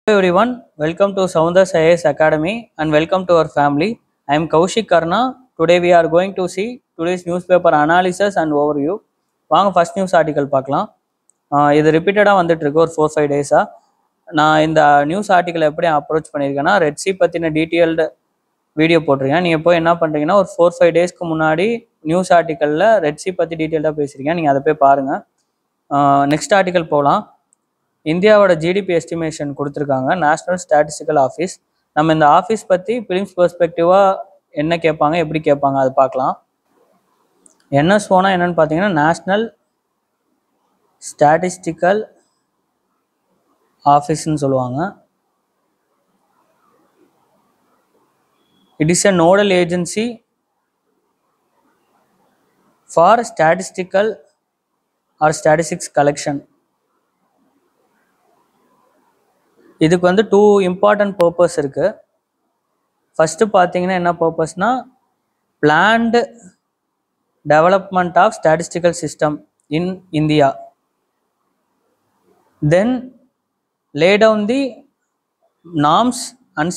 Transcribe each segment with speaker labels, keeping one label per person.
Speaker 1: Hello everyone, welcome to Soundas IAS Academy and welcome to our family. I am Kaushik Karna. Today we are going to see today's newspaper analysis and overview. வாங்க first news article பார்க்கலாம். இது ரிப்பீட்டடாக வந்துட்டு இருக்கு ஒரு 4-5 டேஸாக. நான் இந்த நியூஸ் ஆர்டிக்கல் எப்படி அப்ரோச் பண்ணியிருக்கேன்னா ரெட் சி பற்றின டீட்டெயில்டு வீடியோ போட்டிருக்கேன். நீங்கள் போய் என்ன பண்ணுறீங்கன்னா ஒரு 4-5 டேஸ்க்கு முன்னாடி நியூஸ் ஆர்டிக்கலில் ரெட் சி பற்றி டீட்டெயில்டாக பேசியிருக்கேன். நீங்கள் அதை போய் பாருங்கள். நெக்ஸ்ட் ஆர்டிக்கல் போகலாம். இந்தியாவோட ஜிடிபி எஸ்டிமேஷன் கொடுத்துருக்காங்க நேஷ்னல் ஸ்டாட்டிஸ்டிக்கல் ஆஃபீஸ். நம்ம இந்த ஆஃபீஸ் பற்றி ஃபிலிம்ஸ் பெர்ஸ்பெக்டிவாக என்ன கேட்பாங்க எப்படி கேட்பாங்க அதை பார்க்கலாம். என்எஸ்ஓனா என்னன்னு பார்த்தீங்கன்னா நேஷ்னல் ஸ்டாட்டிஸ்டிக்கல் ஆஃபீஸ்ன்னு சொல்லுவாங்க. It is a nodal agency for statistical or statistics collection. இதுக்கு வந்து 2 இம்பார்ட்டன்ட் பர்பஸ் இருக்குது. ஃபஸ்ட்டு பார்த்தீங்கன்னா என்ன பர்பஸ்னால் planned development of statistical system in India. Then lay down the norms and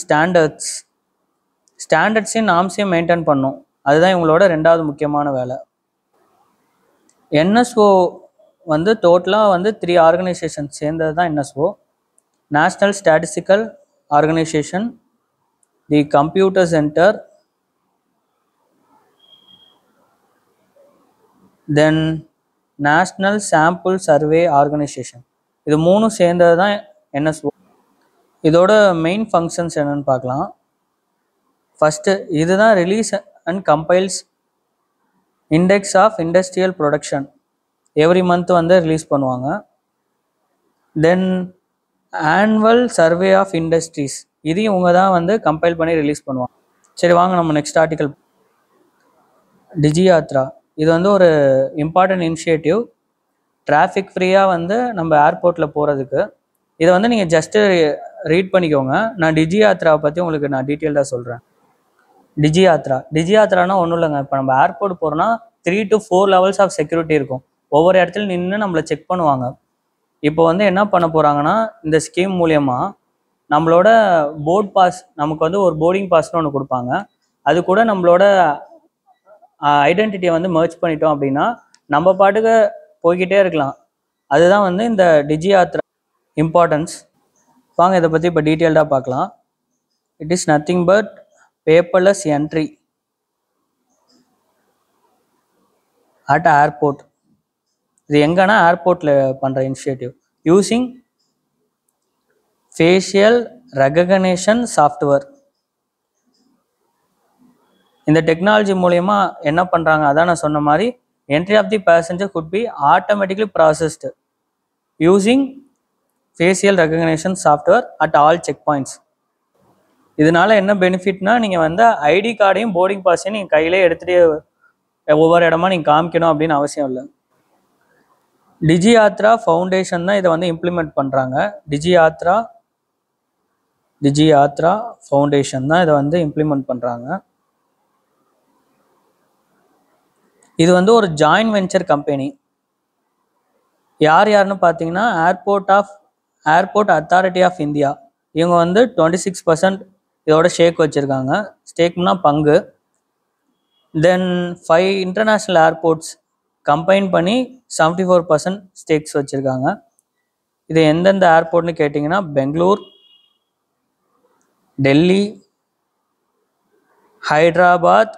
Speaker 1: ஸ்டாண்டர்ட்ஸையும் நார்ம்ஸையும் மெயின்டைன் பண்ணும். அதுதான் இவங்களோட 2வது முக்கியமான வேலை. என்எஸ்ஓ வந்து டோட்டலாக வந்து 3 ஆர்கனைசேஷன் சேர்ந்தது தான் NSO. National Statistical Organization, the Computer Center, then National Sample Survey Organization. இது 3 சேர்ந்தது தான் என்எஸ்ஓ. இதோட மெயின் ஃபங்க்ஷன்ஸ் என்னன்னு பார்க்கலாம். ஃபஸ்ட்டு இதுதான் release and compiles index of industrial production. Every month வந்து ரிலீஸ் பண்ணுவாங்க. Then annual survey of industries இதையும் இவங்க தான் வந்து கம்பைல் பண்ணி ரிலீஸ் பண்ணுவாங்க. சரி வாங்க நம்ம நெக்ஸ்ட் ஆர்டிக்கல். டிஜியாத்ரா இது வந்து ஒரு இம்பார்ட்டன்ட் இனிஷியேட்டிவ் டிராஃபிக் ஃப்ரீயாக வந்து நம்ம ஏர்போர்ட்டில் போகிறதுக்கு. இதை வந்து நீங்கள் ஜஸ்ட்டு ரீட் பண்ணிக்கோங்க. நான் டிஜியாத்ராவை பற்றி உங்களுக்கு நான் டீட்டெயில்டாக சொல்கிறேன். டிஜியாத்ரானா ஒன்றும் இல்லைங்க. இப்போ நம்ம ஏர்போர்ட் போகிறோன்னா 3 to 4 லெவல்ஸ் ஆஃப் செக்யூரிட்டி இருக்கும். ஒவ்வொரு இடத்துல நின்று நம்மளை செக் பண்ணுவாங்க. இப்போ வந்து என்ன பண்ண போகிறாங்கன்னா இந்த ஸ்கீம் மூலயமா நம்மளோட போர்ட் பாஸ், நமக்கு வந்து ஒரு போர்டிங் பாஸ்னு ஒன்று கொடுப்பாங்க. அது கூட நம்மளோட ஐடென்டிட்டியை வந்து மர்ஜ் பண்ணிட்டோம் அப்படின்னா நம்ம பாட்டுக்கு போய்கிட்டே இருக்கலாம். அதுதான் வந்து இந்த டிஜியாத்ரா இம்பார்ட்டன்ஸ். வாங்க இதை பற்றி இப்போ டீட்டெயில்டாக பார்க்கலாம். It is nothing but paperless entry at airport. இது எங்கன்னா ஏர்போர்ட்டில் பண்ணுற initiative using facial recognition software. இந்த டெக்னாலஜி மூலயமா என்ன பண்ணுறாங்க, அதான் நான் சொன்ன மாதிரி entry of the passenger could be automatically processed using facial recognition software at all checkpoints. இதனால என்ன பெனிஃபிட்னா நீங்கள் வந்து ஐடி கார்டையும் போர்டிங் பாஸையும் நீங்கள் கையிலே எடுத்துகிட்டு ஒவ்வொரு இடமா நீங்கள் காமிக்கணும் அப்படின்னு அவசியம் இல்லை. டிஜியாத்ரா ஃபவுண்டேஷன் தான் இதை வந்து இம்ப்ளிமெண்ட் பண்ணுறாங்க. டிஜியாத்ரா ஃபவுண்டேஷன் தான் இதை வந்து இம்ப்ளிமெண்ட் பண்ணுறாங்க. இது வந்து ஒரு ஜாயின்ட் வெஞ்சர் கம்பெனி. யாருன்னு பார்த்தீங்கன்னா ஏர்போர்ட் அத்தாரிட்டி ஆஃப் இந்தியா. இவங்க வந்து 26% இதோட ஷேக் வச்சுருக்காங்க. ஸ்டேக்னா பங்கு. தென் 5 இன்டர்நேஷ்னல் ஏர்போர்ட்ஸ் கம்பைன் பண்ணி 74% ஸ்டேக்ஸ் வச்சுருக்காங்க. இது எந்தெந்த ஏர்போர்ட்னு கேட்டிங்கன்னா பெங்களூர், டெல்லி, ஹைதராபாத்,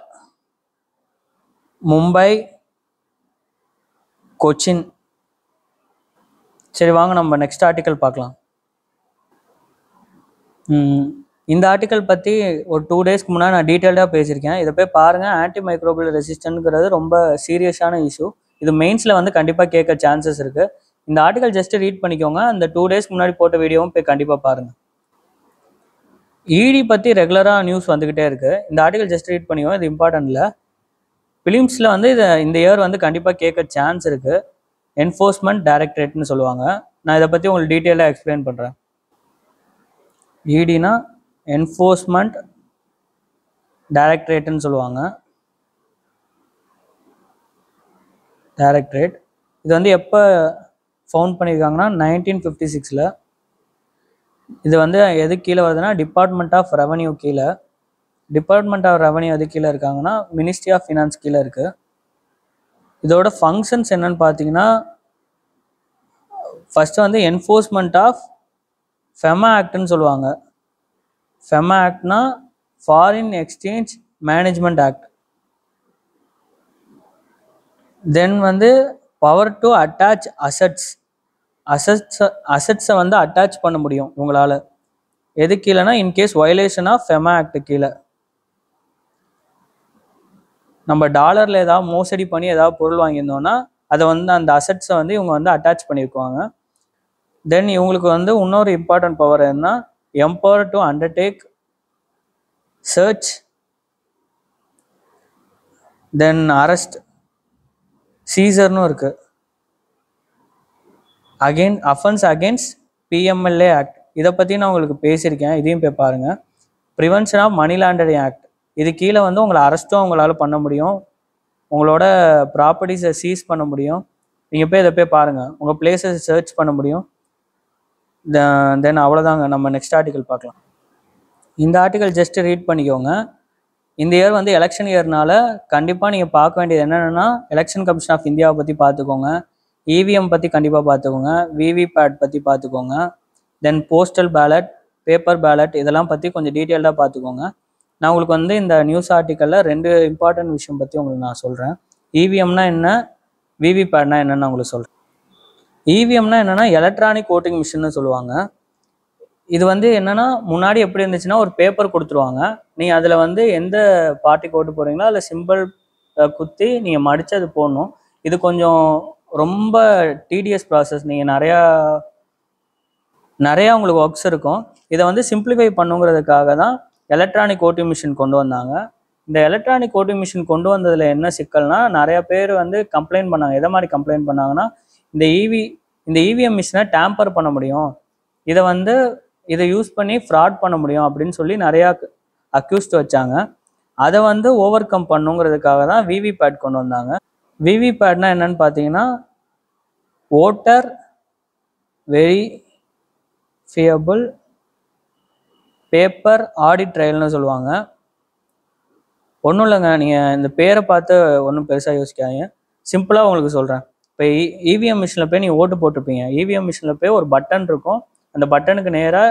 Speaker 1: மும்பை, கொச்சின். சரி வாங்க நம்ம நெக்ஸ்ட் ஆர்டிக்கல் பார்க்கலாம். இந்த ஆர்டிக்கல் பற்றி ஒரு 2 டேஸ்க்கு முன்னாடி நான் டீட்டெயில்டாக பேசியிருக்கேன். இதை போய் பாருங்கள். ஆன்டி மைக்ரோபியல் ரெசிஸ்டன்ட்ங்கிறது ரொம்ப சீரியஸான இஷ்யூ. இது மெயின்ஸில் வந்து கண்டிப்பாக கேட்க சான்சஸ் இருக்குது. இந்த ஆர்டிக்கல் ஜஸ்ட்டு ரீட் பண்ணிக்கோங்க. அந்த 2 டேஸ்க்கு முன்னாடி போட்ட வீடியோவும் போய் கண்டிப்பாக பாருங்கள். இடி பற்றி ரெகுலராக நியூஸ் வந்துக்கிட்டே இருக்குது. இந்த ஆர்டிக்கல் ஜஸ்ட் ரீட் பண்ணிக்கோங்க. இது இம்பார்ட்டன்ட் இல்லை. ஃபிலிம்ஸில் வந்து இந்த இயர் வந்து கண்டிப்பாக கேட்க சான்ஸ் இருக்குது. என்ஃபோர்ஸ்மெண்ட் டைரக்டரேட்னு சொல்லுவாங்க. நான் இதை பற்றி உங்களுக்கு டீட்டெயிலாக எக்ஸ்பிளைன் பண்ணுறேன். இடினா என்ஃபோர்ஸ்மெண்ட் டைரக்டரேட்னு சொல்லுவாங்க. இது வந்து எப்போ ஃபவுண்ட் பண்ணியிருக்காங்கன்னா 1956. இது வந்து எது கீழே வருதுன்னா டிபார்ட்மெண்ட் ஆஃப் ரெவன்யூ கீழே. டிபார்ட்மெண்ட் ஆஃப் ரெவன்யூ எது கீழே இருக்காங்கன்னா மினிஸ்ட்ரி ஆஃப் ஃபினான்ஸ் கீழே இருக்குது. இதோட ஃபங்க்ஷன்ஸ் என்னன்னு பார்த்தீங்கன்னா ஃபஸ்ட்டு வந்து என்ஃபோர்ஸ்மெண்ட் ஆஃப் ஃபெமா ஆக்ட்னு சொல்லுவாங்க. ஃபெமா ஆக்ட்னா foreign exchange management act. Then வந்து பவர் டு அட்டாச் அசட்ஸை வந்து அட்டாச் பண்ண முடியும் உங்களால். எது கீழேனா in case violation of FEMA act கீழே. நம்ம டாலரில் ஏதாவது மோசடி பண்ணி ஏதாவது பொருள் வாங்கியிருந்தோம்னா அதை வந்து அந்த அசட்ஸை வந்து இவங்க வந்து அட்டாச் பண்ணியிருக்குவாங்க. தென் இவங்களுக்கு வந்து இன்னொரு இம்பார்ட்டன்ட் பவர் என்ன, empower to undertake search then arrest சீசர்னு இருக்கு. அஃபென்ஸ் அகெயின்ஸ்ட் பிஎம்எல்ஏ ஆக்ட், இதை பற்றி நான் உங்களுக்கு பேசியிருக்கேன், இதையும் போய் பாருங்கள். Prevention of money laundering act, இது கீழே வந்து உங்களை அரெஸ்ட்டும் உங்களால் பண்ண முடியும், உங்களோட ப்ராப்பர்ட்டிஸை சீஸ் பண்ண முடியும். நீங்கள் போய் இதை போய் பாருங்கள், உங்கள் பிளேஸை சர்ச் பண்ண முடியும். தென் அவ்வளோதாங்க. நம்ம நெக்ஸ்ட் ஆர்டிக்கல் பார்க்கலாம். இந்த ஆர்டிக்கல் ஜஸ்ட் ரீட் பண்ணிக்கோங்க. இந்த இயர் வந்து எலெக்ஷன் இயர்னால கண்டிப்பாக நீங்கள் பார்க்க வேண்டியது என்னென்னா எலெக்ஷன் கமிஷன் ஆஃப் இந்தியாவை பற்றி பார்த்துக்கோங்க, இவிஎம் பற்றி கண்டிப்பாக பார்த்துக்கோங்க, விவிபேட் பற்றி பார்த்துக்கோங்க, தென் போஸ்டல் பேலட், பேப்பர் பேலட் இதெல்லாம் பற்றி கொஞ்சம் டீட்டெயில்டாக பார்த்துக்கோங்க. நான் உங்களுக்கு வந்து இந்த நியூஸ் ஆர்டிக்கலில் 2 இம்பார்ட்டன்ட் விஷயம் பற்றி உங்களுக்கு நான் சொல்கிறேன். இவிஎம்னா என்ன, விவிபேட்னா என்னன்னு உங்களுக்கு சொல்கிறேன். இவிஎம்னா என்னென்னா எலக்ட்ரானிக் ஓட்டிங் மிஷின்னு சொல்லுவாங்க. இது வந்து என்னென்னா முன்னாடி எப்படி இருந்துச்சுன்னா ஒரு பேப்பர் கொடுத்துருவாங்க, நீங்கள் அதில் வந்து எந்த பார்ட்டிக்கு ஓட்டு போகிறீங்களோ அதில் சிம்பிள் குத்தி நீங்கள் மடித்து அது போடணும். இது கொஞ்சம் ரொம்ப டிடிஎஸ் ப்ராசஸ், நீங்கள் நிறையா உங்களுக்கு ஒர்க்ஸ் இருக்கும். இதை வந்து சிம்பிளிஃபை பண்ணுங்கிறதுக்காக தான் எலக்ட்ரானிக் ஓட்டிங் மிஷின் கொண்டு வந்தாங்க. இந்த எலக்ட்ரானிக் ஓட்டிங் மிஷின் கொண்டு வந்ததில் என்ன சிக்கல்னா நிறையா பேர் வந்து கம்ப்ளைண்ட் பண்ணாங்க. எதை மாதிரி கம்ப்ளைண்ட் பண்ணாங்கன்னா இந்த இவிஎம் மிஷினை டேம்பர் பண்ண முடியும், இதை யூஸ் பண்ணி ஃப்ராட் பண்ண முடியும் அப்படின்னு சொல்லி நிறையா அக்யூஸ்ட் வச்சாங்க. அதை வந்து ஓவர் கம் பண்ணுங்கிறதுக்காக தான் விவிபேட் கொண்டு வந்தாங்க. விவிபேட்னா என்னன்னு பார்த்தீங்கன்னா ஓட்டர் வெரிஃபியபிள் பேப்பர் ஆடிட் ட்ரையல்னு சொல்லுவாங்க. ஒன்றும் இல்லைங்க, நீங்கள் இந்த பேரை பார்த்து ஒன்றும் பெருசாக யோசிக்காதீங்க, சிம்பிளாக உங்களுக்கு சொல்கிறேன். இப்போ இவிஎம் மிஷினில் போய் நீங்கள் ஓட்டு போட்டிருப்பீங்க, இவிஎம் மிஷினில் போய் ஒரு பட்டன் இருக்கும், அந்த பட்டனுக்கு நேராக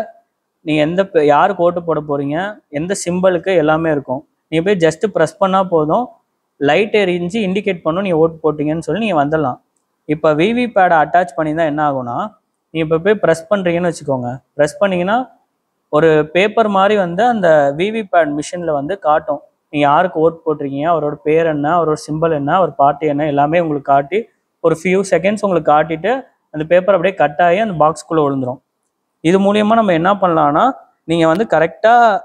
Speaker 1: நீங்கள் யாருக்கு ஓட்டு போட போகிறீங்க, எந்த சிம்பிளுக்கு எல்லாமே இருக்கும். நீங்கள் போய் ஜஸ்ட்டு ப்ரெஸ் பண்ணால் போதும், லைட் எரிஞ்சு இண்டிகேட் பண்ணும் நீங்கள் ஓட்டு போட்டிங்கன்னு சொல்லி நீங்கள் வந்துடலாம். இப்போ விவிபேடை அட்டாச் பண்ணி தான் என்ன ஆகும்னா, நீங்கள் இப்போ போய் ப்ரெஸ் பண்ணுறீங்கன்னு வச்சுக்கோங்க, ப்ரெஸ் பண்ணிங்கன்னா ஒரு பேப்பர் மாதிரி வந்து அந்த விவிபேட் மிஷினில் வந்து காட்டும், நீங்கள் யாருக்கு ஓட்டு போட்டிருக்கீங்க, அவரோட பேர் என்ன, அவரோட சிம்பிள் என்ன, அவர் பார்ட்டி என்ன, எல்லாமே உங்களுக்கு காட்டி ஒரு ஃபியூ செகண்ட்ஸ் உங்களுக்கு காட்டிட்டு அந்த பேப்பர் அப்படியே கட் ஆகி அந்த பாக்ஸ்குள்ளே விழுந்துடும். இது மூலியமாக நம்ம என்ன பண்ணலான்னா, நீங்கள் வந்து கரெக்டாக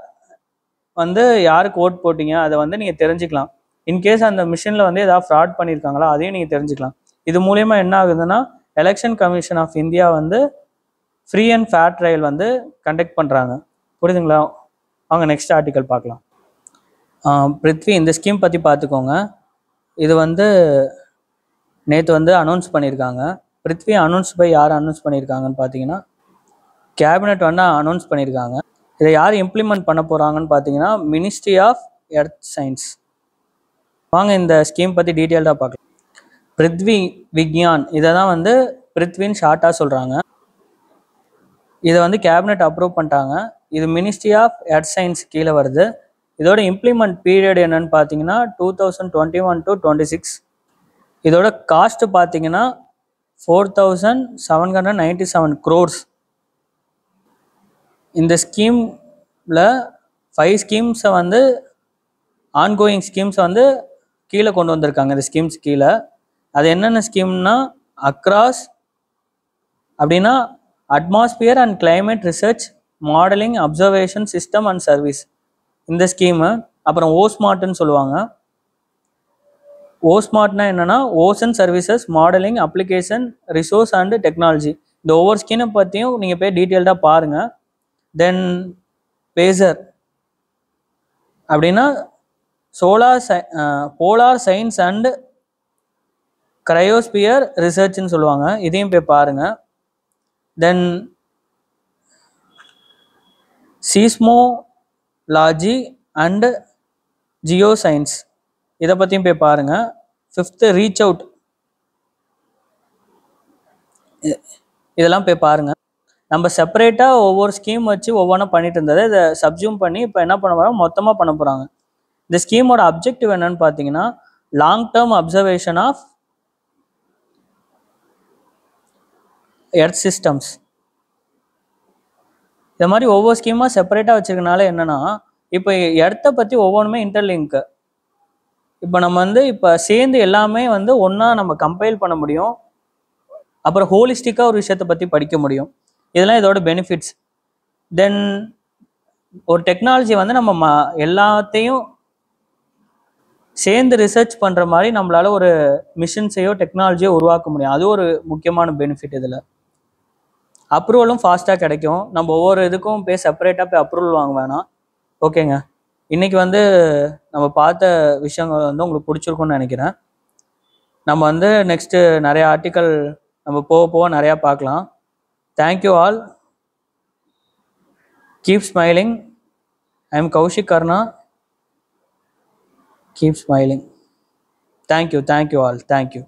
Speaker 1: வந்து யாருக்கு ஓட் போட்டிங்க அதை வந்து நீங்கள் தெரிஞ்சுக்கலாம். இன்கேஸ் அந்த மிஷினில் வந்து ஏதாவது ஃப்ராட் பண்ணியிருக்காங்களா அதையும் நீங்கள் தெரிஞ்சுக்கலாம். இது மூலயமா என்ன ஆகுதுன்னா எலெக்ஷன் கமிஷன் ஆஃப் இந்தியா வந்து ஃப்ரீ அண்ட் ஃபேர் ட்ரையல் வந்து கண்டக்ட் பண்ணுறாங்க. புரியுதுங்களா? அவங்க நெக்ஸ்ட் ஆர்டிக்கல் பார்க்கலாம். பிருத்வி, இந்த ஸ்கீம் பற்றி பார்த்துக்கோங்க. இது வந்து நேற்று வந்து அனௌன்ஸ் பண்ணியிருக்காங்க. பிருத்வி அனௌன்ஸ் பை யார் அனௌன்ஸ் பண்ணியிருக்காங்கன்னு பார்த்தீங்கன்னா கேபினெட் வந்து அனௌன்ஸ் பண்ணியிருக்காங்க. இதை யார் இம்ப்ளிமெண்ட் பண்ண போகிறாங்கன்னு பார்த்தீங்கன்னா மினிஸ்ட்ரி ஆஃப் எர்த் சயின்ஸ். வாங்க இந்த ஸ்கீம் பற்றி டீட்டெயில்டாக பார்க்கலாம். பிருத்வி விக்யான், இதை தான் வந்து பிருத்வின்னு ஷார்ட்டாக சொல்கிறாங்க. இதை வந்து கேபினெட் அப்ரூவ் பண்ணிட்டாங்க. இது மினிஸ்ட்ரி ஆஃப் எர்த் சயின்ஸ் கீழே வருது. இதோட இம்ப்ளிமெண்ட் பீரியட் என்னன்னு பார்த்தீங்கன்னா 2021 to 2026. இதோட காஸ்ட் பார்த்தீங்கன்னா 4797 crores. இந்த ஸ்கீமில் 5 ஸ்கீம்ஸை வந்து ஆன்கோயிங் ஸ்கீம்ஸை வந்து கீழே கொண்டு வந்திருக்காங்க. இந்த ஸ்கீம்ஸ் கீழே அது என்னென்ன ஸ்கீம்னா அக்ராஸ் அப்படின்னா atmosphere and climate research modelling observation system and service இந்த ஸ்கீமு. அப்புறம் ஓஸ்மார்ட்னு சொல்லுவாங்க. ஓஸ்மார்ட்னா என்னென்னா ocean services modelling application resource and technology. இந்த ஒவ்வொரு ஸ்கீமை பற்றியும் நீங்கள் போய் டீட்டெயில்டாக பாருங்கள். தென் பேசர் அப்படின்னா போலார் சயின்ஸ் அண்ட் கிரையோஸ்பியர் ரிசர்ச்னு சொல்லுவாங்க, இதையும் போய் பாருங்கள். தென் சீஸ்மோலாஜி அண்ட் ஜியோ சயின்ஸ் இதை பற்றியும் போய் பாருங்கள். 5th ரீச் அவுட், இதெல்லாம் போய் பாருங்கள். நம்ம செப்பரேட்டாக ஒவ்வொரு ஸ்கீம் வச்சு ஒவ்வொன்றா பண்ணிட்டு இருந்ததை இதை சப்ஜூம் பண்ணி இப்போ என்ன பண்ண போகிறாங்க, மொத்தமாக பண்ண போகிறாங்க. இந்த ஸ்கீமோட அப்ஜெக்டிவ் என்னன்னு பார்த்தீங்கன்னா, long term observation of earth systems. இந்த மாதிரி ஒவ்வொரு ஸ்கீமாக செப்பரேட்டாக வச்சுருக்கனால என்னென்னா, இப்போ எர்த்தை பற்றி ஒவ்வொன்றுமே இன்டர்லிங்க்கு. இப்போ நம்ம வந்து இப்போ சேர்ந்து எல்லாமே வந்து ஒன்றா நம்ம கம்பைல் பண்ண முடியும். அப்புறம் ஹோலிஸ்டிக்காக ஒரு விஷயத்தை பற்றி படிக்க முடியும். இதெல்லாம் இதோட பெனிஃபிட்ஸ். தென் ஒரு டெக்னாலஜி வந்து நம்ம எல்லாத்தையும் சேர்ந்து ரிசர்ச் பண்ணுற மாதிரி நம்மளால ஒரு மிஷின்ஸையோ டெக்னாலஜியோ உருவாக்க முடியும். அது ஒரு முக்கியமான பெனிஃபிட். இதில் அப்ரூவலும் ஃபாஸ்ட்டாக கிடைக்கும். நம்ம ஒவ்வொரு இதுக்கும் போய் செப்பரேட்டாக போய் அப்ரூவல் வாங்க வேணாம். ஓகேங்க, இன்றைக்கி வந்து நம்ம பார்த்த விஷயங்கள் வந்து உங்களுக்கு பிடிச்சிருக்குன்னு நினைக்கிறேன். நம்ம வந்து நெக்ஸ்ட்டு நிறைய ஆர்டிக்கல் நம்ம போக போக நிறையா பார்க்கலாம். Thank you all. Keep smiling. I am Kaushik Karna. Keep smiling. Thank you all. Thank you.